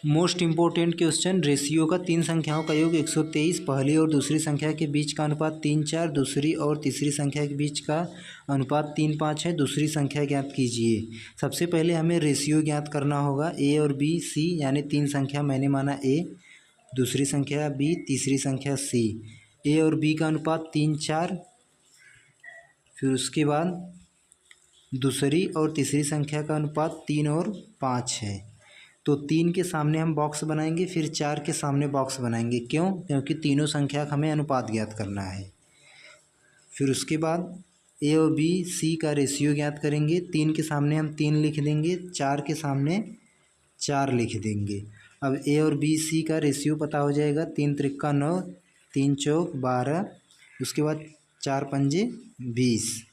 Most important question, ratio का तीन संख्याओं का योग 123, पहली और दूसरी संख्या के बीच का अनुपात 3:4, दूसरी और तीसरी संख्या के बीच का अनुपात 3:5 है। दूसरी संख्या ज्ञात कीजिए। सबसे पहले हमें रेशियो ज्ञात करना होगा। ए और बी सी यानी तीन संख्या मैंने माना ए, दूसरी संख्या बी, तीसरी संख्या सी। ए और बी का अनुपात 3:4, फिर उसके बाद दूसरी और तीसरी संख्या का अनुपात 3 और 5 है। तो 3 के सामने हम बॉक्स बनाएंगे, फिर 4 के सामने बॉक्स बनाएंगे। क्यों? क्योंकि तीनों संख्या का हमें अनुपात ज्ञात करना है। फिर उसके बाद ए और बी सी का रेशियो ज्ञात करेंगे। 3 के सामने हम 3 लिख देंगे, 4 के सामने 4 लिख देंगे। अब ए और बी सी का रेशियो पता हो जाएगा। 3 त्रिका 9, 3 चौक 12, उसके बाद 4 पंजे 20।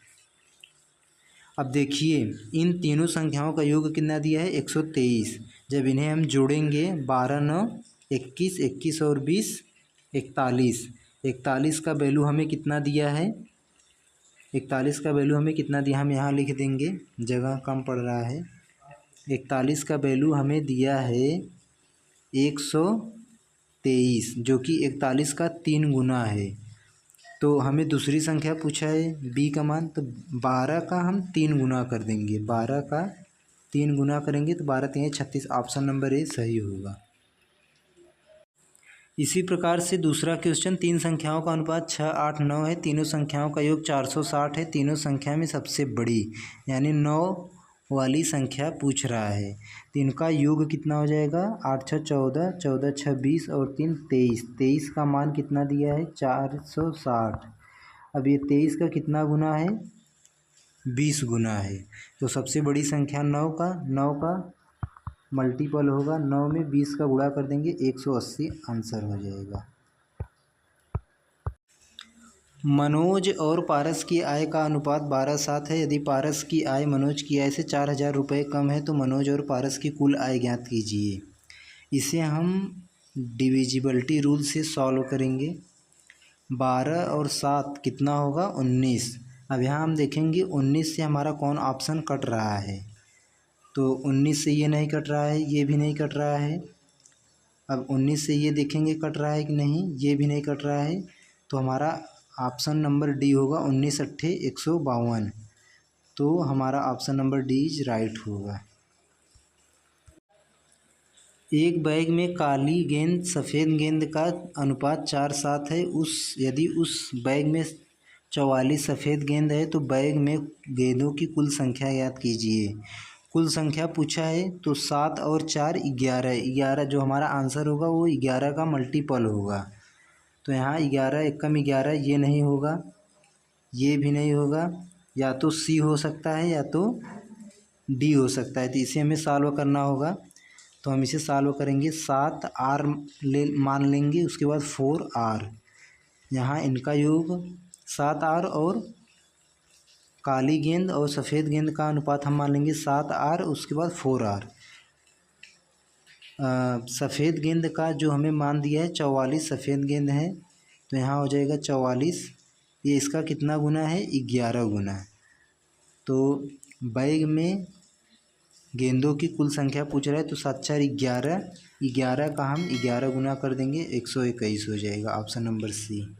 अब देखिए इन तीनों संख्याओं का योग कितना दिया है, 123। जब इन्हें हम जोड़ेंगे 12 9 21, 21 और 20 41। 41 का वैल्यू हमें कितना दिया है, 41 का वैल्यू हमें कितना दिया, हम यहाँ लिख देंगे, जगह कम पड़ रहा है। 41 का वैल्यू हमें दिया है 123, जो कि 41 का 3 गुना है। तो हमें दूसरी संख्या पूछा है बी का मान, तो 12 का हम 3 गुना कर देंगे। 12 का 3 गुना करेंगे तो 12 3 36। ऑप्शन नंबर ए सही होगा। इसी प्रकार से दूसरा क्वेश्चन, तीन संख्याओं का अनुपात 6 8 9 है। तीनों संख्याओं का योग 460 है। तीनों संख्या में सबसे बड़ी यानी 9 वाली संख्या पूछ रहा है। तो इनका योग कितना हो जाएगा, 8 6 14, 14 6 20 और 3 23। 23 का मान कितना दिया है, 460। अब ये 23 का कितना गुना है, 20 गुना है। तो सबसे बड़ी संख्या 9 का मल्टीपल होगा। 9 में 20 का गुणा कर देंगे, 180 आंसर हो जाएगा। मनोज और पारस की आय का अनुपात 12:7 है। यदि पारस की आय मनोज की आय से 4000 रुपये कम है तो मनोज और पारस की कुल आय ज्ञात कीजिए। इसे हम डिविजिबिलिटी रूल से सॉल्व करेंगे। 12 और 7 कितना होगा, 19। अब यहाँ हम देखेंगे 19 से हमारा कौन ऑप्शन कट रहा है, तो 19 से ये नहीं कट रहा है, ये भी नहीं कट रहा है। अब 19 से ये देखेंगे कट रहा है कि नहीं, ये भी नहीं कट रहा है। तो हमारा ऑप्शन नंबर डी होगा, 19 अट्ठे 152। तो हमारा option number D is right होगा। एक बैग में काली गेंद सफ़ेद गेंद का अनुपात 4:7 है। यदि उस बैग में 44 सफ़ेद गेंद है तो बैग में गेंदों की कुल संख्या ज्ञात कीजिए। कुल संख्या पूछा है तो 7 और 4 11। 11 जो हमारा आंसर होगा वो 11 का मल्टीपल होगा। तो यहाँ 11 एकम 11, ये नहीं होगा, ये भी नहीं होगा। या तो सी हो सकता है या तो डी हो सकता है। तो इसे हमें सॉल्व करना होगा। तो हम इसे सॉल्व करेंगे। 7 आर मान लेंगे, उसके बाद 4 आर। यहाँ इनका योग 7 आर और काली गेंद और सफ़ेद गेंद का अनुपात हम मान लेंगे 7 आर, उसके बाद 4 आर। सफ़ेद गेंद का जो हमें मान दिया है 44 सफ़ेद गेंद है, तो यहाँ हो जाएगा 44। ये इसका कितना गुना है, 11 गुना। तो बैग में गेंदों की कुल संख्या पूछ रहा है, तो 7 4 11। 11 का हम 11 गुना कर देंगे, 121 हो जाएगा। ऑप्शन नंबर सी।